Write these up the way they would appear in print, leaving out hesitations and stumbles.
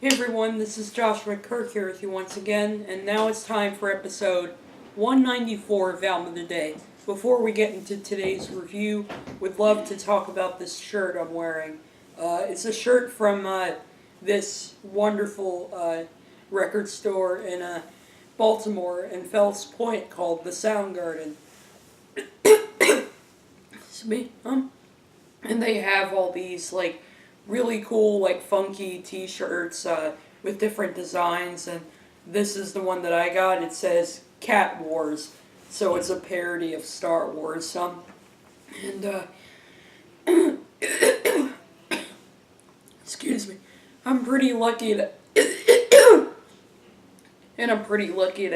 Hey everyone, this is Joshua Kirk here with you once again, and now it's time for episode 194 of Album of the Day. Before we get into today's review, would love to talk about this shirt I'm wearing. It's a shirt from this wonderful record store in Baltimore and Fells Point called the Soundgarden. It's me, And they have all these really cool funky t-shirts with different designs, and this is the one that I got. It says Cat Wars, so it's a parody of Star Wars. Excuse me. I'm pretty lucky to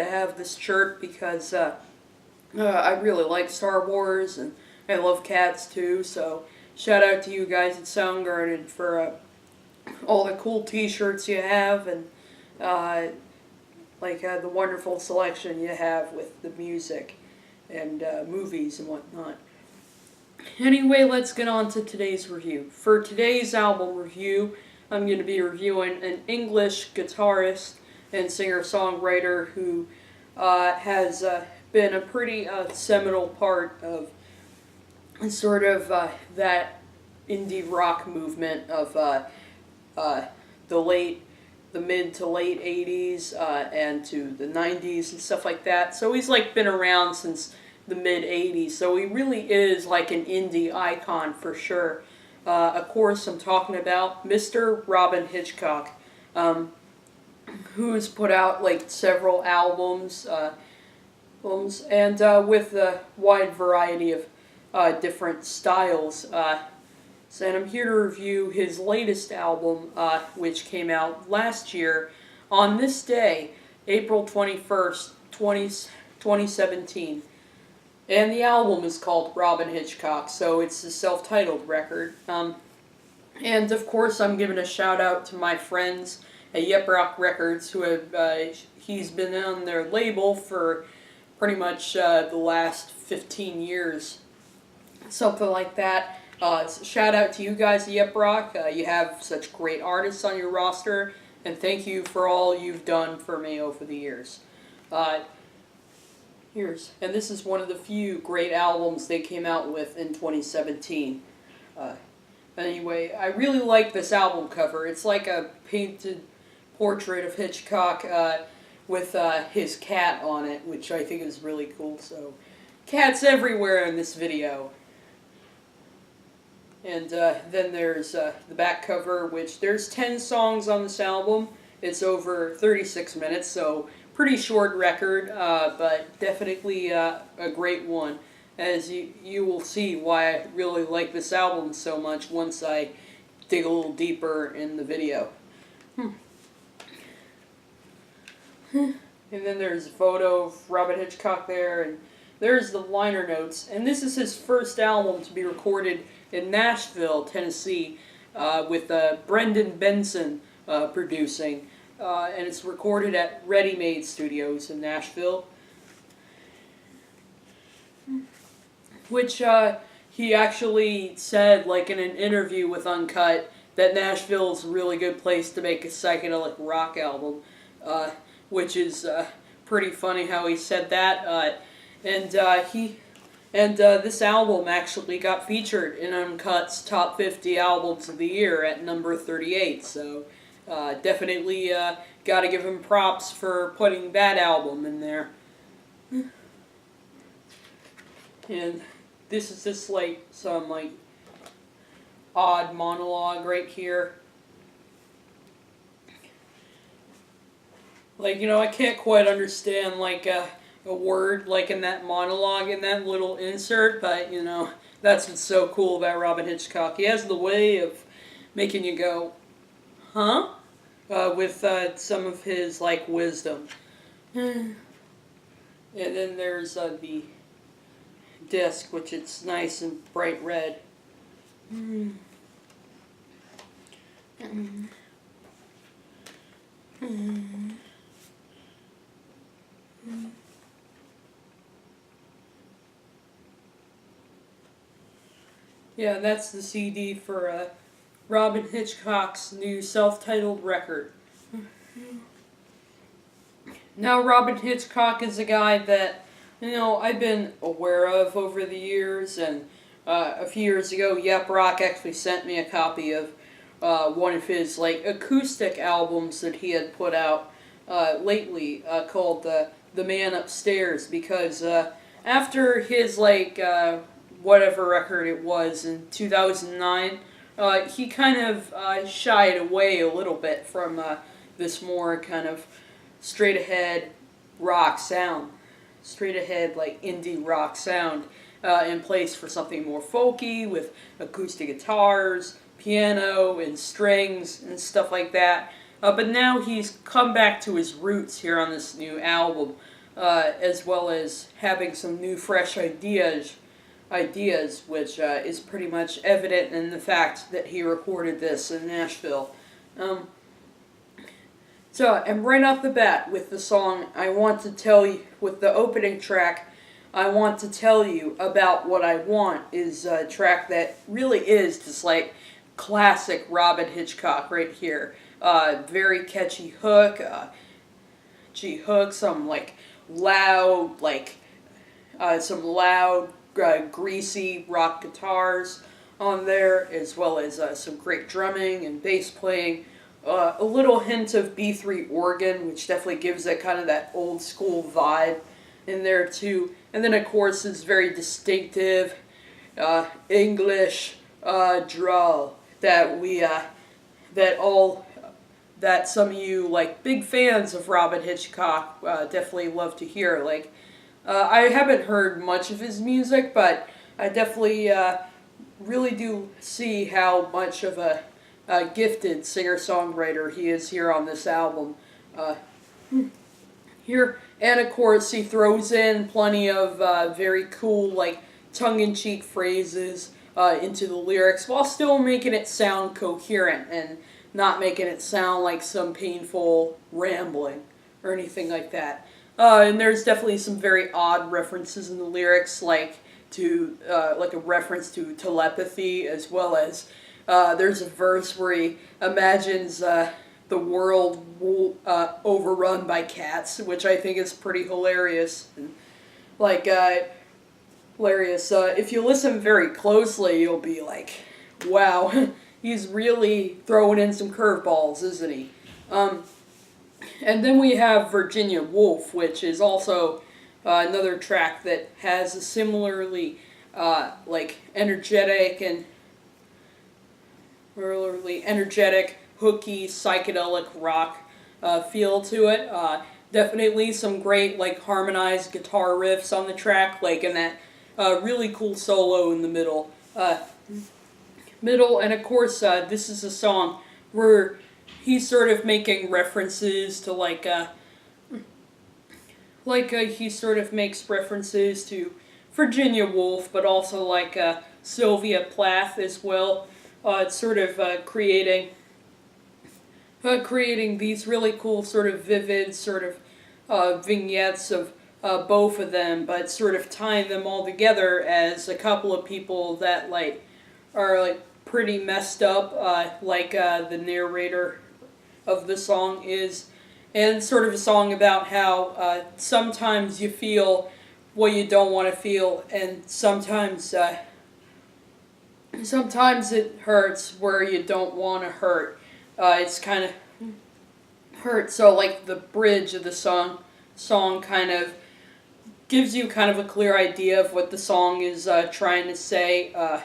have this shirt because I really like Star Wars and I love cats too, so shout out to you guys at Soundgarden for all the cool t-shirts you have and the wonderful selection you have with the music and movies and whatnot. Anyway, let's get on to today's review. For today's album review, I'm going to be reviewing an English guitarist and singer-songwriter who has been a pretty seminal part of sort of that indie rock movement of the mid to late 80s and to the 90s and stuff like that. So he's been around since the mid 80s. So he really is an indie icon for sure. Of course, I'm talking about Mr. Robyn Hitchcock, who's put out several albums, and with a wide variety of different styles. And I'm here to review his latest album, which came out last year on this day, April 21st, 2017. And the album is called Robyn Hitchcock, so it's a self-titled record. And of course, I'm giving a shout out to my friends at Yep Rock Records, who have he's been on their label for pretty much the last 15 years. Something like that. Shout out to you guys at Yep Rock. You have such great artists on your roster, and thank you for all you've done for me over the years. And this is one of the few great albums they came out with in 2017. Anyway, I really like this album cover. It's like a painted portrait of Hitchcock with his cat on it, which I think is really cool. So, cats everywhere in this video. And then there's the back cover, which there's 10 songs on this album. It's over 36 minutes, so pretty short record, but definitely a great one. As you will see why I really like this album so much once I dig a little deeper in the video. And then there's a photo of Robyn Hitchcock there, and there's the liner notes. And this is his first album to be recorded in Nashville, Tennessee, with Brendan Benson producing. And it's recorded at Ready Made Studios in Nashville. Which he actually said, in an interview with Uncut, that Nashville is a really good place to make a psychedelic rock album. Which is pretty funny how he said that. This album actually got featured in Uncut's Top 50 Albums of the Year at number 38, so definitely gotta give him props for putting that album in there. And this is just some odd monologue right here. I can't quite understand a word in that monologue, in that little insert, but that's what's so cool about Robyn Hitchcock. He has the way of making you go, huh? With some of his wisdom. And then there's the disc, which it's nice and bright red. Yeah, that's the CD for Robyn Hitchcock's new self-titled record. Now, Robyn Hitchcock is a guy that, I've been aware of over the years, and a few years ago, Yep Rock actually sent me a copy of one of his, acoustic albums that he had put out lately, called The Man Upstairs, because after his, whatever record it was in 2009, he kind of shied away a little bit from this more kind of straight ahead rock sound, straight ahead indie rock sound, in place for something more folky with acoustic guitars, piano, and strings and stuff like that. But now he's come back to his roots here on this new album, as well as having some new fresh ideas, which is pretty much evident in the fact that he recorded this in Nashville. And right off the bat with the song, I want to tell you, with the opening track, I want to tell you about what I want, is a track that really is just classic Robyn Hitchcock right here. Very catchy hook, some loud, greasy rock guitars on there, as well as some great drumming and bass playing. A little hint of B3 organ, which definitely gives it kind of that old school vibe in there too. And then of course this very distinctive English drawl that that some of you big fans of Robyn Hitchcock definitely love to hear. I haven't heard much of his music, but I definitely really do see how much of a gifted singer-songwriter he is here on this album. Here, and of course he throws in plenty of very cool tongue-in-cheek phrases into the lyrics, while still making it sound coherent and not making it sound like some painful rambling or anything like that. And there's definitely some very odd references in the lyrics, like a reference to telepathy, as well as there's a verse where he imagines the world overrun by cats, which I think is pretty hilarious. And, hilarious. If you listen very closely, you'll be like, wow, he's really throwing in some curveballs, isn't he? And then we have Virginia Woolf, which is also another track that has a similarly energetic, hooky, psychedelic rock feel to it. Definitely some great harmonized guitar riffs on the track, and that really cool solo in the middle. And of course this is a song where he's sort of making references to he sort of makes references to Virginia Woolf, but also Sylvia Plath as well. It's sort of creating these really cool sort of vivid sort of vignettes of both of them, but sort of tying them all together as a couple of people that are pretty messed up, the narrator of the song is, and sort of a song about how sometimes you feel what you don't want to feel, and sometimes it hurts where you don't want to hurt. It's kind of hurt. So the bridge of the song kind of gives you kind of a clear idea of what the song is trying to say. As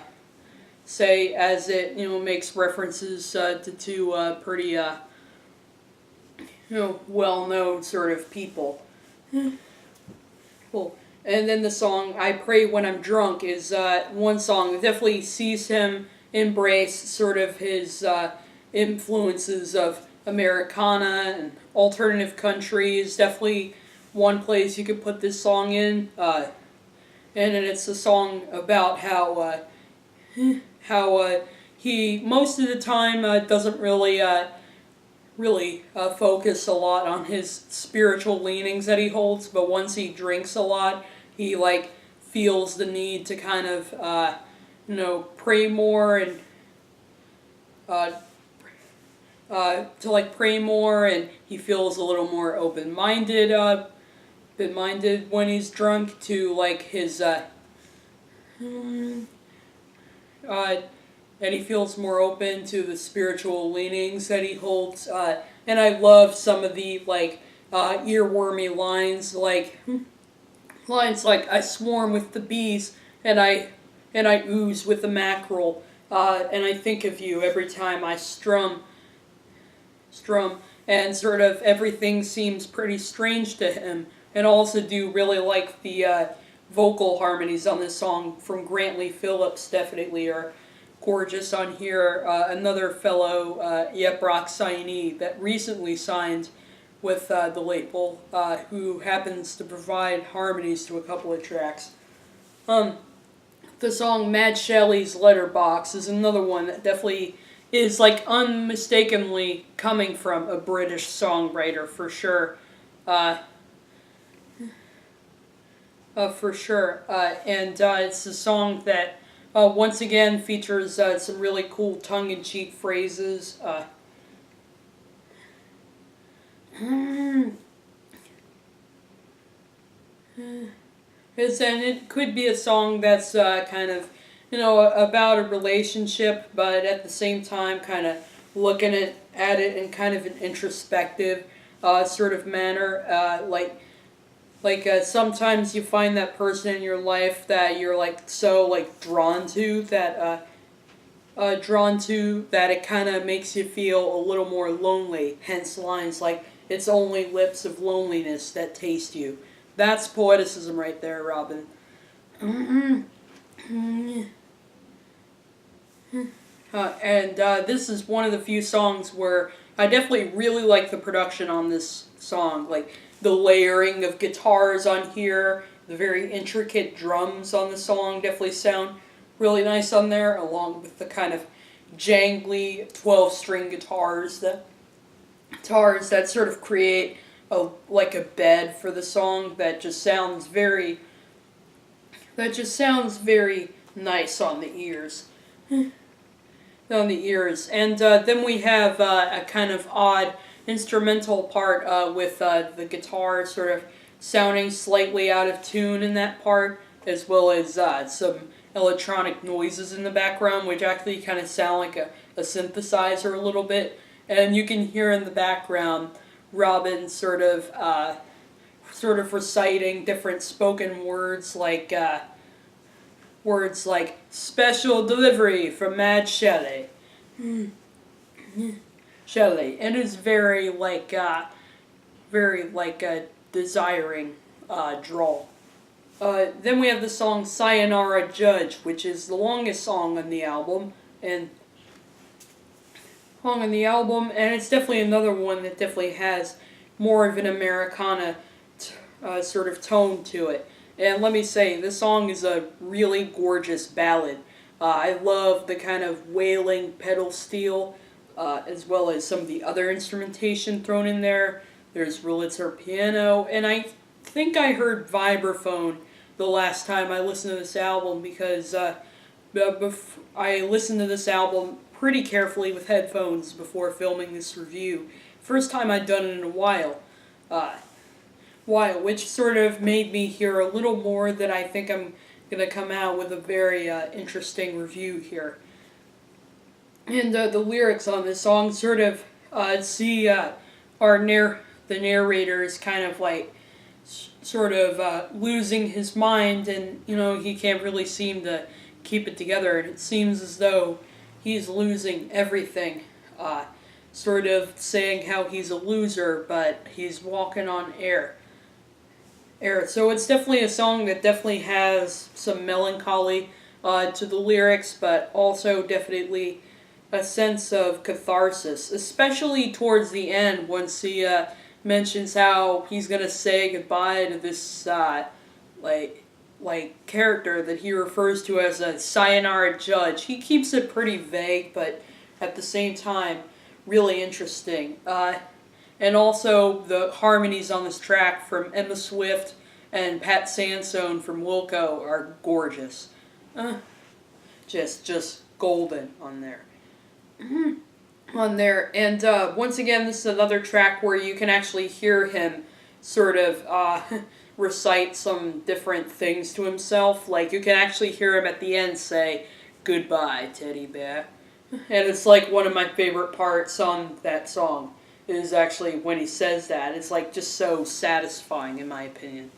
it makes references to two pretty well-known sort of people. Cool. And then the song "I Pray When I'm Drunk" is one song that definitely sees him embrace sort of his influences of Americana and alternative country. Is definitely one place you could put this song in. And then it's a song about how he most of the time doesn't really focus a lot on his spiritual leanings that he holds, but once he drinks a lot, he feels the need to kind of pray more to like pray more, and he feels a little more open-minded, when he's drunk, to like his uh, and he feels more open to the spiritual leanings that he holds. And I love some of the like earwormy lines like "I swarm with the bees and I ooze with the mackerel, and I think of you every time I strum, and sort of everything seems pretty strange to him. And also do really like the vocal harmonies on this song from Grantley Phillips. Definitely are gorgeous on here. Another fellow Yeprok signee that recently signed with the label, who happens to provide harmonies to a couple of tracks. The song Mad Shelley's Letterbox is another one that definitely is like unmistakably coming from a British songwriter for sure. For sure. And it's a song that once again features some really cool tongue-in-cheek phrases. And it could be a song that's kind of, about a relationship, but at the same time kind of looking at it in kind of an introspective sort of manner. Sometimes you find that person in your life that you're like so like drawn to that it kind of makes you feel a little more lonely. Hence lines like "It's only lips of loneliness that taste you." That's poeticism right there, Robyn. And this is one of the few songs where I definitely really like the production on this song. Like the layering of guitars on here, the very intricate drums on the song definitely sound really nice on there, along with the kind of jangly 12-string guitars that sort of create a bed for the song that just sounds very nice on the ears. And then we have a kind of odd instrumental part with the guitar sort of sounding slightly out of tune in that part, as well as some electronic noises in the background, which actually kind of sound like a synthesizer a little bit. And you can hear in the background Robyn sort of reciting different spoken words like "special delivery from Mad Shelley." Shelley, and it's very desiring drawl. Then we have the song "Sayonara, Judge," which is the longest song on the album, and it's definitely another one that definitely has more of an Americana sort of tone to it. And let me say, this song is a really gorgeous ballad. I love the kind of wailing pedal steel, as well as some of the other instrumentation thrown in there. There's Wurlitzer piano, and I think I heard vibraphone the last time I listened to this album, because I listened to this album pretty carefully with headphones before filming this review. First time I'd done it in a while, which sort of made me hear a little more that I think I'm going to come out with a very interesting review here. And the lyrics on this song sort of the narrator is kind of like losing his mind, and he can't really seem to keep it together, and it seems as though he's losing everything, sort of saying how he's a loser, but he's walking on air. So it's definitely a song that definitely has some melancholy to the lyrics, but also definitely a sense of catharsis, especially towards the end, once he mentions how he's gonna say goodbye to this character that he refers to as a Sayonara Judge. He keeps it pretty vague, but at the same time really interesting. And also the harmonies on this track from Emma Swift and Pat Sansone from Wilco are gorgeous. Just golden on there. on there. And once again, this is another track where you can actually hear him sort of recite some different things to himself. Like, you can actually hear him at the end say, "Goodbye, teddy bear." And it's like one of my favorite parts on that song is actually when he says that. It's like just so satisfying in my opinion.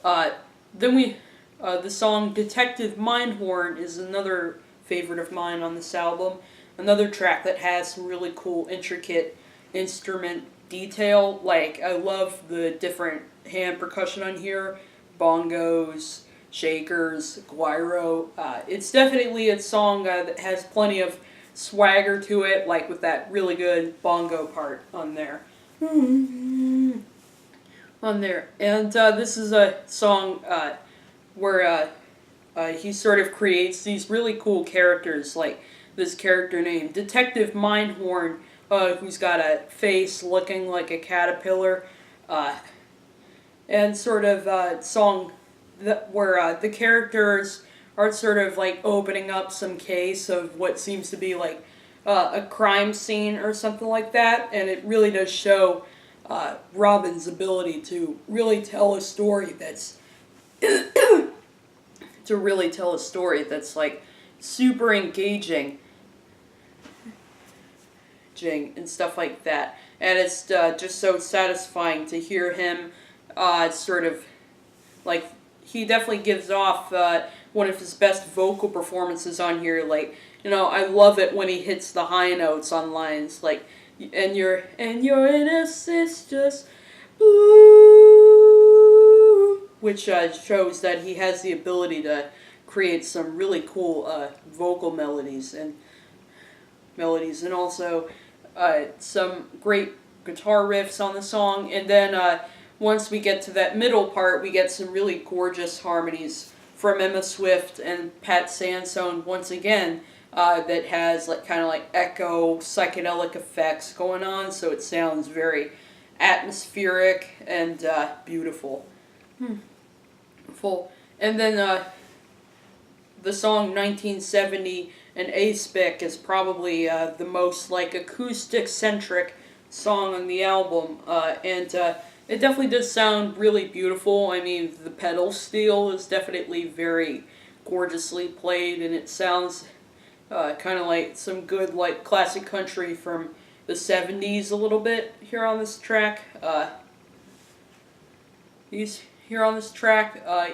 Uh, the song Detective Mindhorn is another favorite of mine on this album. Another track that has some really cool, intricate instrument detail. Like, I love the different hand percussion on here. Bongos, shakers, guiro. It's definitely a song that has plenty of swagger to it, like with that really good bongo part on there. On there. And this is a song where he sort of creates these really cool characters, like this character named Detective Mindhorn, who's got a face looking like a caterpillar, and sort of song where the characters are sort of like opening up some case of what seems to be like a crime scene or something like that, and it really does show Robyn's ability to really tell a story that's like super engaging and stuff like that. And it's just so satisfying to hear him sort of like, he definitely gives off one of his best vocal performances on here. Like, I love it when he hits the high notes on lines like, and your innocence just blue, which shows that he has the ability to create some really cool vocal melodies and also some great guitar riffs on the song. And then once we get to that middle part, we get some really gorgeous harmonies from Emma Swift and Pat Sansone once again, that has like kind of like echo psychedelic effects going on, so it sounds very atmospheric and beautiful. Full. And then the song 1970 and Aspic is probably the most like acoustic centric song on the album, and it definitely does sound really beautiful. I mean, the pedal steel is definitely very gorgeously played, and it sounds kind of like some good like classic country from the 70s a little bit here on this track.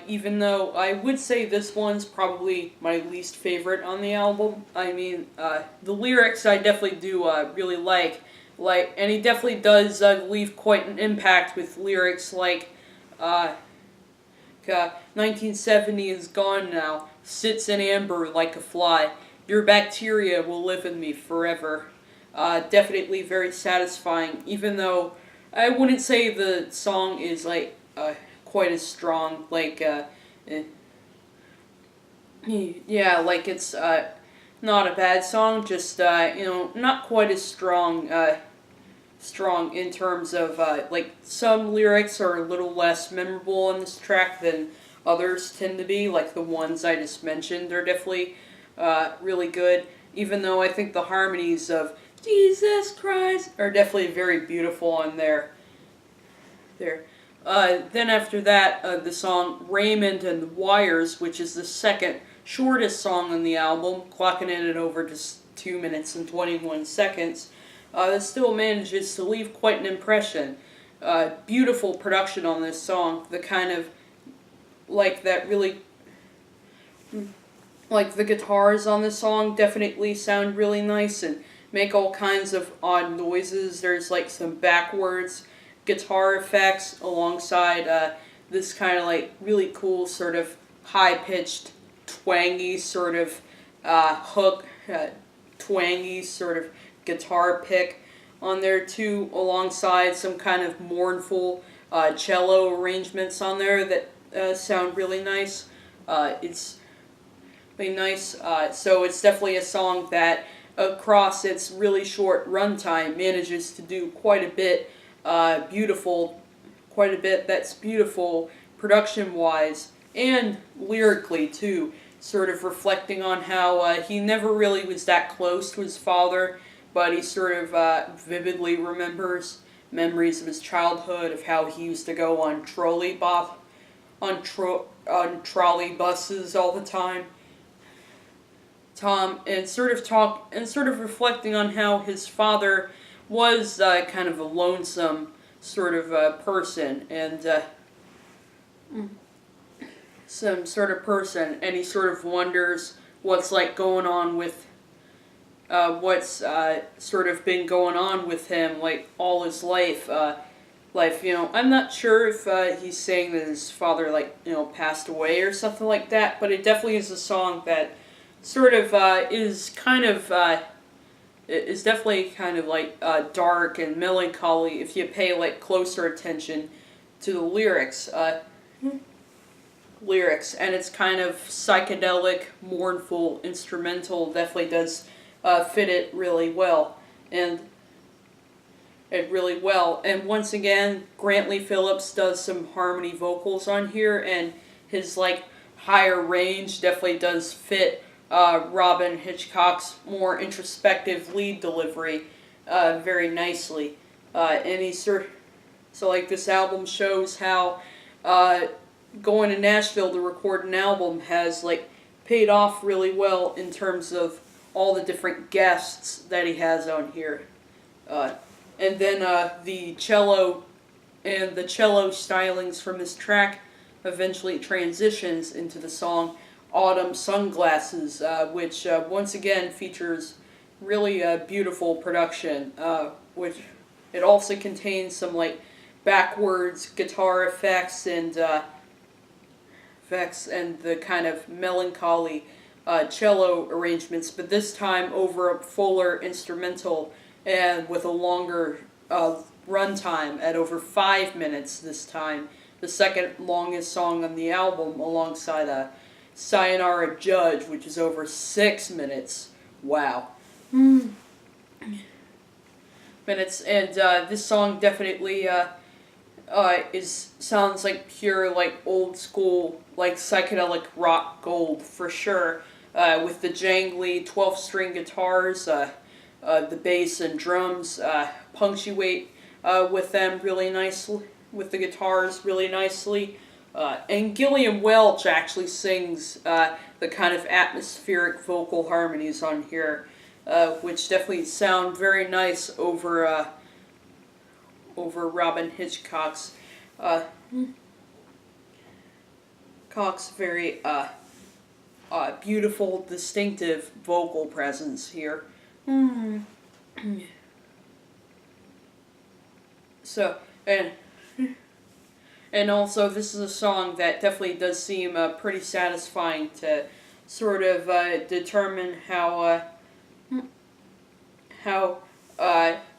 Even though I would say this one's probably my least favorite on the album. I mean, the lyrics I definitely do really like, and he definitely does leave quite an impact with lyrics like, 1970 is gone now, sits in amber like a fly, your bacteria will live in me forever. Definitely very satisfying, even though I wouldn't say the song is like quite as strong, like yeah, like it's not a bad song, just not quite as strong in terms of like some lyrics are a little less memorable on this track than others tend to be. Like the ones I just mentioned are definitely really good, even though I think the harmonies of Jesus Christ are definitely very beautiful on there. Then after that, the song Raymond and the Wires, which is the second shortest song on the album, clocking in at over just 2 minutes and 21 seconds, it still manages to leave quite an impression. Beautiful production on this song, the kind of, like that really, like the guitars on this song definitely sound really nice and make all kinds of odd noises. There's like some backwards guitar effects alongside this kind of like really cool sort of high-pitched twangy sort of hook, twangy sort of guitar pick on there too, alongside some kind of mournful cello arrangements on there that sound really nice. It's really nice, so it's definitely a song that across its really short runtime manages to do quite a bit that's beautiful production-wise and lyrically too, sort of reflecting on how he never really was that close to his father, but he sort of vividly remembers memories of his childhood, of how he used to go on trolley buses all the time. And sort of reflecting on how his father was kind of a lonesome sort of person, and and he sort of wonders what's like going on with what's sort of been going on with him like all his life. I'm not sure if he's saying that his father passed away or something like that, but it definitely is a song that sort of is definitely kind of dark and melancholy if you pay closer attention to the lyrics. And it's kind of psychedelic, mournful, instrumental. Definitely does fit it really well, and once again, Grantley Phillips does some harmony vocals on here, and his higher range definitely does fit Robyn Hitchcock's more introspective lead delivery very nicely. And this album shows how going to Nashville to record an album has paid off really well in terms of all the different guests that he has on here. And then the cello stylings from this track eventually transitions into the song Autumn Sunglasses, which once again features really beautiful production, which it also contains some backwards guitar effects and the kind of melancholy cello arrangements, but this time over a fuller instrumental and with a longer runtime at over 5 minutes this time. The second longest song on the album, alongside Sayonara Judge, which is over 6 minutes. Wow. Minutes, and this song definitely sounds like pure old school psychedelic rock gold for sure, with the jangly 12-string guitars, the bass and drums punctuate with them really nicely, with the guitars really nicely. And Gillian Welch actually sings the kind of atmospheric vocal harmonies on here, which definitely sound very nice over Robyn Hitchcock's very beautiful, distinctive vocal presence here. So, and also this is a song that definitely does seem pretty satisfying to sort of determine how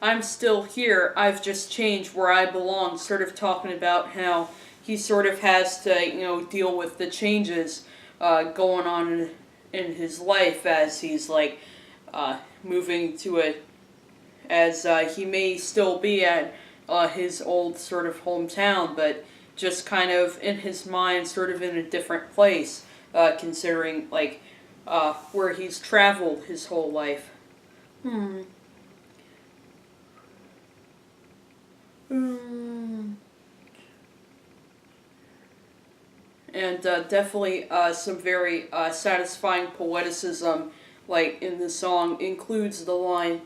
I'm still here, I've just changed where I belong, sort of talking about how he sort of has to, deal with the changes going on in his life as he's moving to as he may still be at his old sort of hometown, but just kind of in his mind sort of in a different place, considering where he's traveled his whole life. And definitely some very satisfying poeticism in the song includes the line,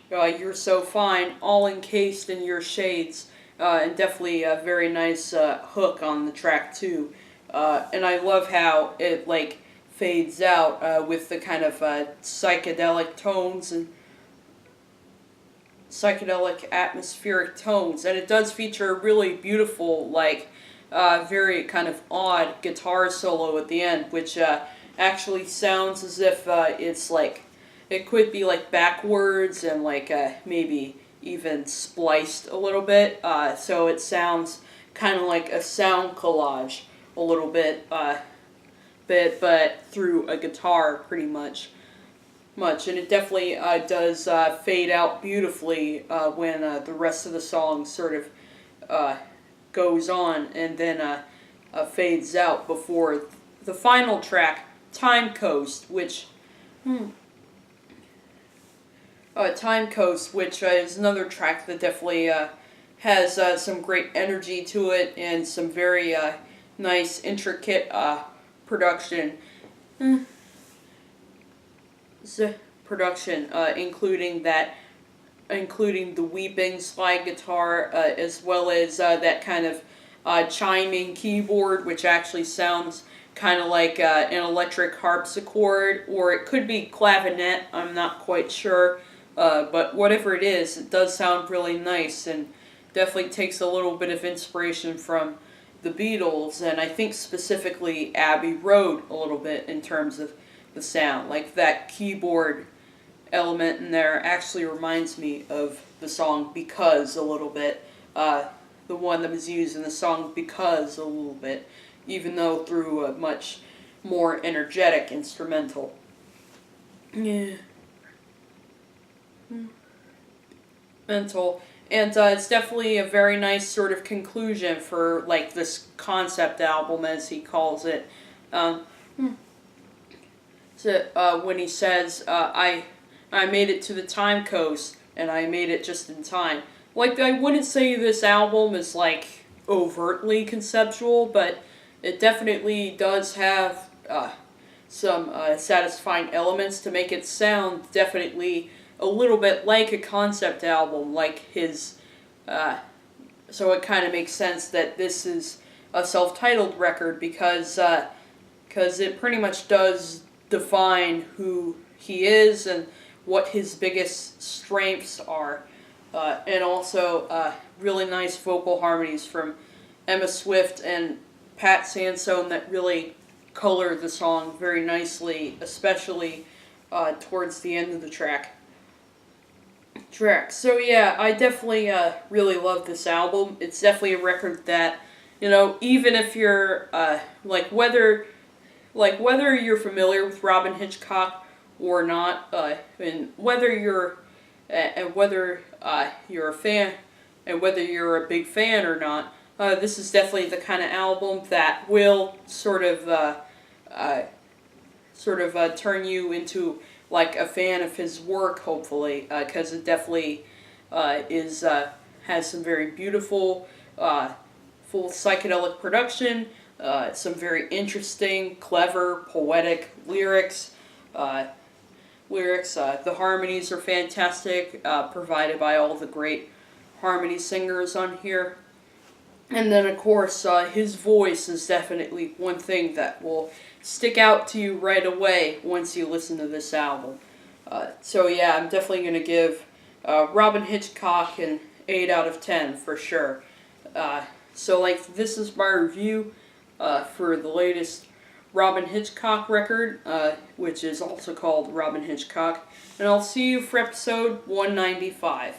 you're so fine, all encased in your shades, and definitely a very nice hook on the track too. And I love how it fades out with the kind of psychedelic tones and psychedelic atmospheric tones, and it does feature a really beautiful very kind of odd guitar solo at the end, which actually sounds as if it's it could be backwards and maybe even spliced a little bit, so it sounds kind of like a sound collage a little bit, but through a guitar pretty much, and it definitely does fade out beautifully when the rest of the song sort of goes on and then fades out before the final track, Time Coast, which Time Coast, which is another track that definitely has some great energy to it and some very nice, intricate production. Production, including the weeping slide guitar, as well as that kind of chiming keyboard, which actually sounds kind of like an electric harpsichord, or it could be clavinet, I'm not quite sure, but whatever it is, it does sound really nice, and definitely takes a little bit of inspiration from the Beatles, and I think specifically Abbey Road a little bit in terms of the sound. Like that keyboard element in there actually reminds me of the song Because a little bit. The one that was used in the song Because a little bit, even though through a much more energetic instrumental. Yeah. Mental. And it's definitely a very nice sort of conclusion for like this concept album, as he calls it. When he says, I made it to the Time Coast, and I made it just in time. Like, I wouldn't say this album is, like, overtly conceptual, but it definitely does have some satisfying elements to make it sound definitely a little bit like a concept album, like his... so it kind of makes sense that this is a self-titled record, because it pretty much does define who he is and what his biggest strengths are. And also really nice vocal harmonies from Emma Swift and Pat Sansone that really color the song very nicely, especially towards the end of the track. So yeah, I definitely really love this album. It's definitely a record that, you know, even if you're whether you're familiar with Robyn Hitchcock or not, and whether you're a fan, and whether you're a big fan or not, this is definitely the kind of album that will sort of turn you into like a fan of his work, hopefully, because it definitely has some very beautiful, full psychedelic production, some very interesting, clever, poetic lyrics. The harmonies are fantastic, provided by all the great harmony singers on here. And then, of course, his voice is definitely one thing that will stick out to you right away once you listen to this album. So yeah, I'm definitely going to give Robyn Hitchcock an 8 out of 10 for sure. So like, this is my review for the latest Robyn Hitchcock record, which is also called Robyn Hitchcock. And I'll see you for episode 195.